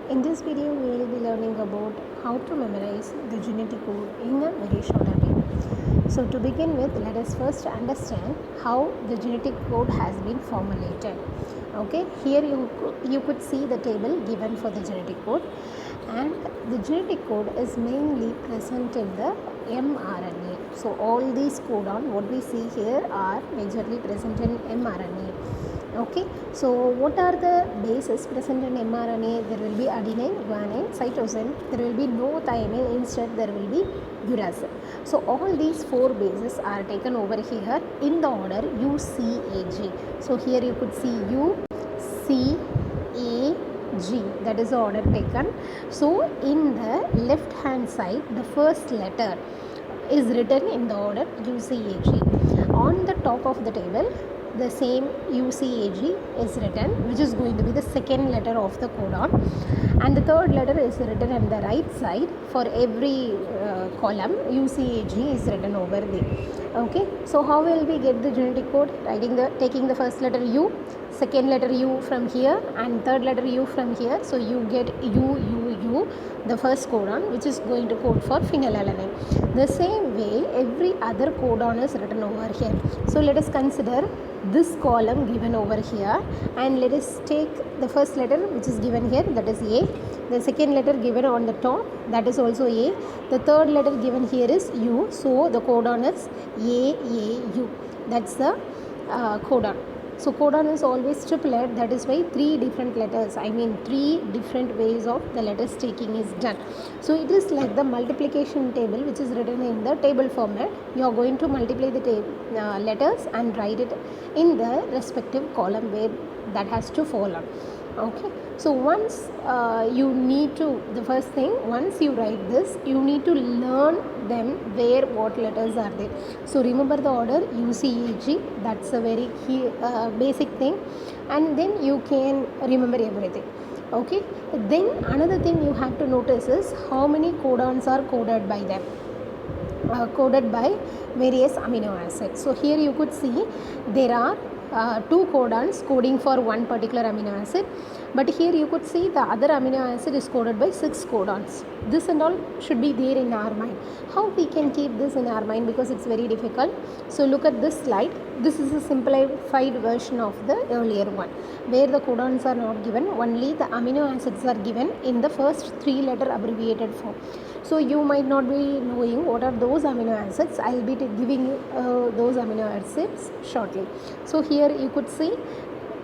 In this video, we will be learning about how to memorize the genetic code in a very shorter way. So to begin with, let us first understand how the genetic code has been formulated. Okay, here you could see the table given for the genetic code, and the genetic code is mainly present in the mRNA. So all these codon what we see here are majorly present in mRNA. Okay, so what are the bases present in mRNA? There will be adenine, guanine, cytosine. There will be no thymine, instead there will be uracil. So all these four bases are taken over here in the order UCAG. So here you could see UCAG, that is the order taken. So in the left hand side, the first letter is written in the order UCAG. On the top of the table, the same UCAG is written, which is going to be the second letter of the codon, and the third letter is written on the right side. For every column, UCAG is written over there. Okay, so how will we get the genetic code? Taking the first letter U, second letter U from here, and third letter U from here. So you get U, the first codon, which is going to code for phenylalanine. The same way, every other codon is written over here. So let us consider this column given over here, and let us take the first letter which is given here, that is A. The second letter given on the top, that is also A. The third letter given here is U, so the codon is AAU. That's the codon. So codon is always triplet, that is why three different letters, three different ways of the letters taking is done. So it is like the multiplication table which is written in the table format. You are going to multiply the letters and write it in the respective column where that has to fall on. Okay, so once the first thing, once you write this, you need to learn them where what letters are there. So remember the order UCAG, that's a very key basic thing, and then you can remember everything. Okay, then another thing you have to notice is how many codons are coded by them. Coded by various amino acids. So here you could see there are two codons coding for one particular amino acid, but here you could see the other amino acid is coded by 6 codons. This and all should be there in our mind. How we can keep this in our mind, because it's very difficult. So look at this slide. This is a simplified version of the earlier one, where the codons are not given, only the amino acids are given in the first 3 letter abbreviated form. So you might not be knowing what are those amino acids. I will be giving you those amino acids shortly. So here you could see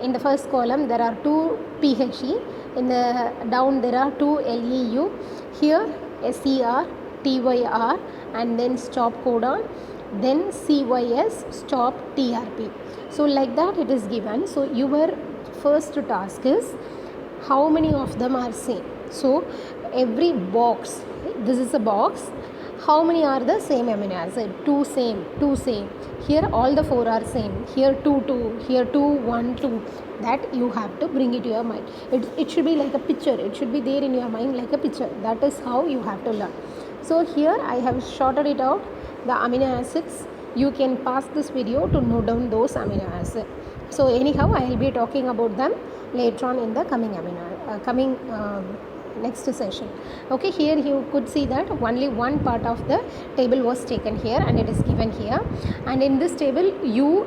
in the first column there are 2 PHE, in the down there are 2 LEU, here SER, TYR, and then stop codon, then CYS, stop TRP. So like that it is given. So your first task is how many of them are same. So every box, this is a box, how many are the same amino acid? 2 same. Here all the 4 are same. Here 2, here 2, 1, 2. That you have to bring it to your mind. It should be like a picture. It should be there in your mind like a picture. That is how you have to learn. So here I have shorted it out, the amino acids. You can pause this video to note down those amino acids. So anyhow, I will be talking about them later on in the coming next session. Okay, here you could see that only one part of the table was taken here and it is given here, and in this table U,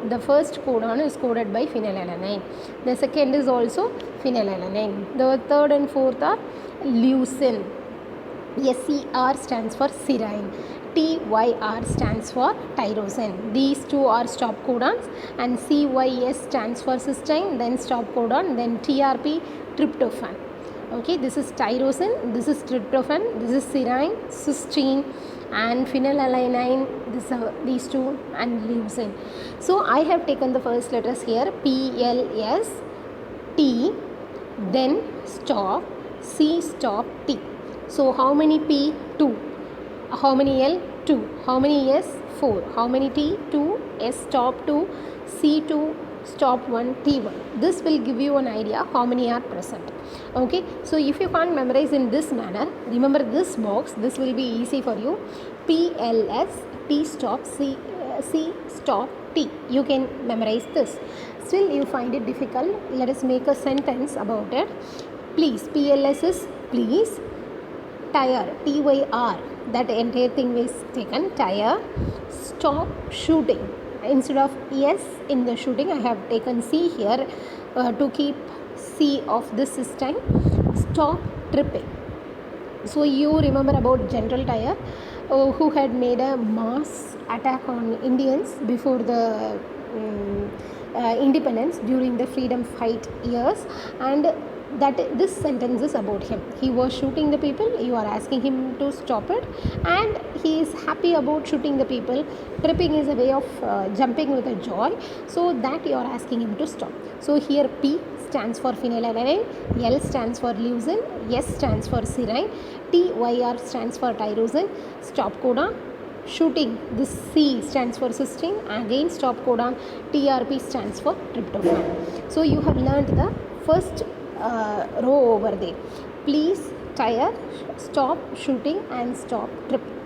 the first codon is coded by phenylalanine, the second is also phenylalanine, the third and fourth are leucine, SER stands for serine, TYR stands for tyrosine. These two are stop codons, and CYS stands for cysteine, then stop codon, then TRP, tryptophan. Okay, this is tyrosine, this is tryptophan, this is serine, cysteine, and phenylalanine, these two, and leucine. So I have taken the first letters here, PLS, T, then stop, C stop, T. So how many P? 2. How many L? 2. How many S? 4. How many T? 2. S stop 2. C 2. Stop 1, T1. This will give you an idea how many are present. Okay, so if you can't memorize in this manner, remember this box. This will be easy for you. PLS, T stop, C stop, T. You can memorize this. Still you find it difficult, let us make a sentence about it. Please, PLS is please. Tire, TYR, that entire thing is taken, tire. Stop shooting, instead of yes in the shooting I have taken C here to keep C of this system. Stop tripping. So you remember about General Tire, who had made a mass attack on Indians before the independence during the freedom fight years, and that this sentence is about him. He was shooting the people, you are asking him to stop it, and he is happy about shooting the people. Tripping is a way of jumping with a joy, so that you are asking him to stop. So here P stands for phenylalanine, L stands for leucine, S stands for serine, TYR stands for tyrosine. Stop codon. Shooting, this C stands for cysteine, again stop codon. TRP stands for tryptophan. So you have learned the first row over there. Please, tire, stop shooting and stop tripping.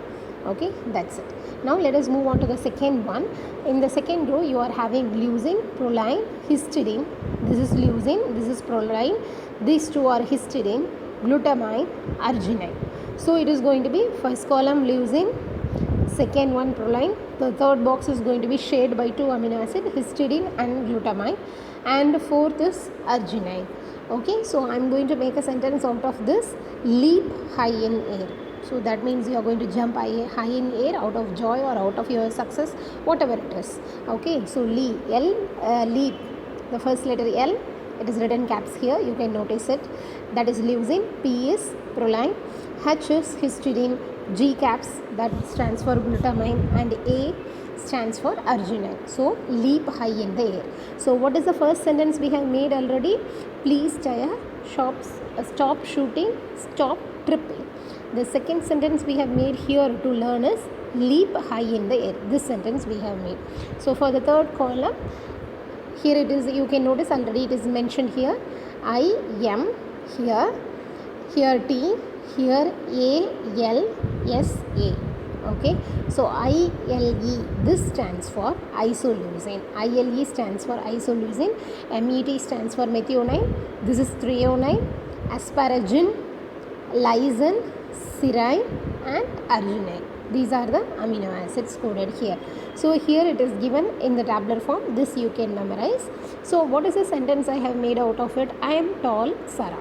Okay, that's it. Now let us move on to the second one. In the second row you are having leucine, proline, histidine. This is leucine, this is proline. These two are histidine, glutamine, arginine. So it is going to be first column leucine, second one proline, the third box is going to be shared by two amino acid, histidine and glutamine, and fourth is arginine. Okay, so I am going to make a sentence out of this. Leap high in air. So that means you are going to jump high in air out of joy or out of your success, whatever it is. Okay, so leap, leap, the first letter L, it is written caps here, you can notice it. That is leucine, P is proline, H is histidine, G caps, that stands for glutamine, and A stands for arginine. So leap high in the air. So what is the first sentence we have made already? Please tire, stop shooting, stop tripping. The second sentence we have made here to learn is leap high in the air. This sentence we have made. So for the third column, here it is, you can notice already it is mentioned here. I, M, here T, here A, L, S, A. Okay, so ILE, this stands for isoleucine. ILE stands for isoleucine. MET stands for methionine. This is threonine, asparagine, lysine, serine and arginine. These are the amino acids coded here. So here it is given in the tabular form. This you can memorize. So what is the sentence I have made out of it? I am tall, Sarah.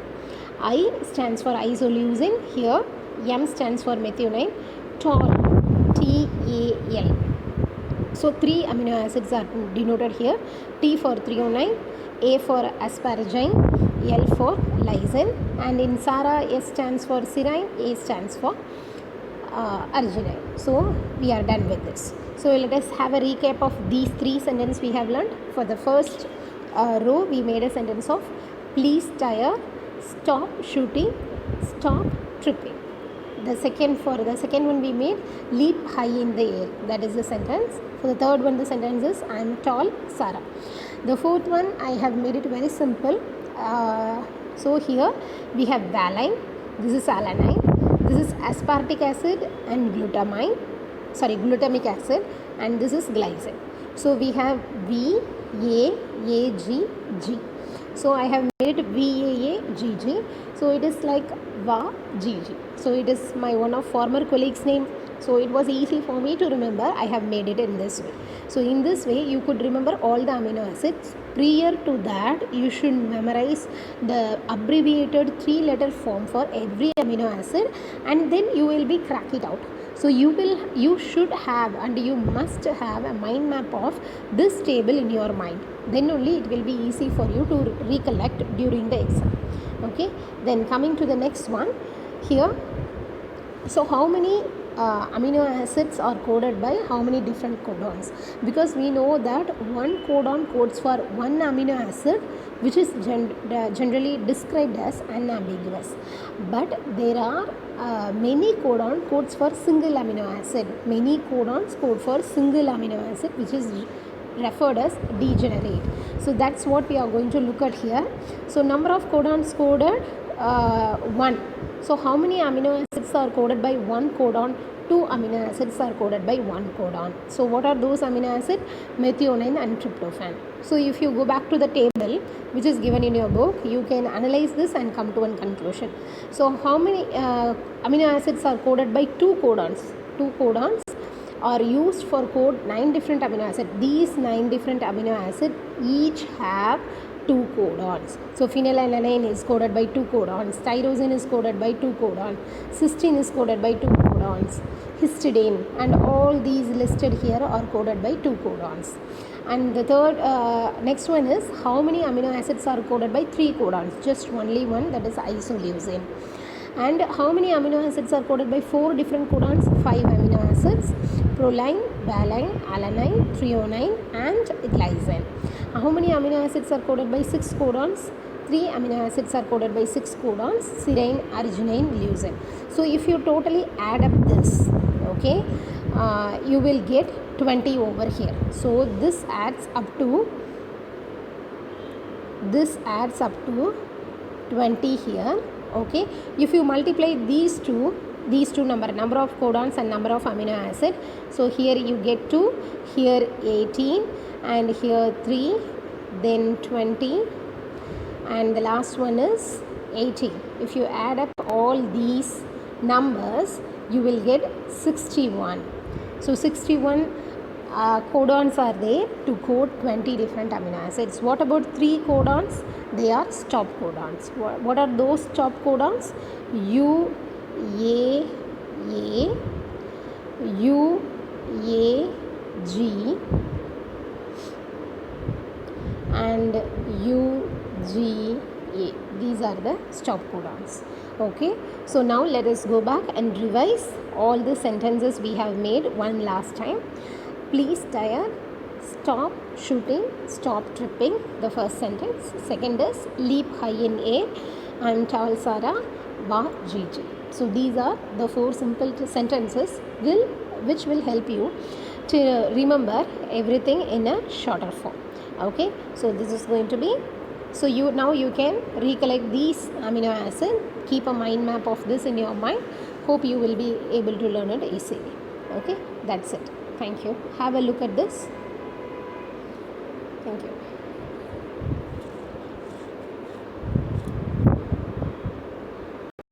I stands for isoleucine here. M stands for methionine. Tall, TAL. So three amino acids are denoted here. T for threonine, A for asparagine, L for lysine, and in Sarah S stands for serine, A stands for arginine. So we are done with this. So let us have a recap of these three sentences we have learned. For the first row we made a sentence of please tire, stop shooting, stop tripping. The second one we made leap high in the air. That is the sentence. For the third one the sentence is I am tall, Sarah. The fourth one I have made it very simple. So here we have valine, this is alanine, this is aspartic acid and glutamic acid, and this is glycine. So we have V, A, G, G. So I have made it VAAGG. So it is like Va GG. So it is my one of former colleagues' name. So it was easy for me to remember. I have made it in this way. So in this way you could remember all the amino acids. Prior to that you should memorize the abbreviated 3-letter form for every amino acid, and then you will be crack it out. So you should have and you must have a mind map of this table in your mind. Then only it will be easy for you to recollect during the exam. Okay, then coming to the next one here. So how many amino acids are coded by how many different codons? Because we know that one codon codes for one amino acid, which is generally described as unambiguous, but there are many codon codes for single amino acid. Many codons code for single amino acid, which is referred as degenerate. So that's what we are going to look at here. So number of codons coded 1. So how many amino acids are coded by one codon? 2 amino acids are coded by one codon. So what are those amino acids? Methionine and tryptophan. So if you go back to the table which is given in your book, you can analyze this and come to one conclusion. So how many amino acids are coded by 2 codons? 2 codons are used for code 9 different amino acids. These 9 different amino acids each have 2 codons. So phenylalanine is coded by 2 codons, tyrosine is coded by 2 codons, cysteine is coded by 2 codons, histidine, and all these listed here are coded by 2 codons. And the third next one is how many amino acids are coded by 3 codons? Just only one, that is isoleucine. And how many amino acids are coded by 4 different codons? 5 amino acids: proline, valine, alanine, threonine, and glycine. How many amino acids are coded by 6 codons? 3 amino acids are coded by 6 codons: serine, arginine, leucine. So if you totally add up this, okay, you will get 20 over here. So this adds up to 20 here. Okay, if you multiply these two number of codons and number of amino acid, so here you get to here 18 and here 3, then 20, and the last one is 18. If you add up all these numbers, you will get 61. So 61 codons are there to code 20 different amino acids. What about 3 codons? They are stop codons. What are those stop codons? U, A, U, A, G, and U, G, A. These are the stop codons. Okay, so now let us go back and revise all the sentences we have made one last time. Please tire, stop shooting, stop tripping, the first sentence. Second is leap high in air, I'm tall Sarah, va Gigi. So these are the 4 simple sentences which will help you to remember everything in a shorter form. Okay, so this is going to be, so you can recollect these amino acid, keep a mind map of this in your mind. Hope you will be able to learn it easily. Okay, that's it. Thank you. Have a look at this. Thank you.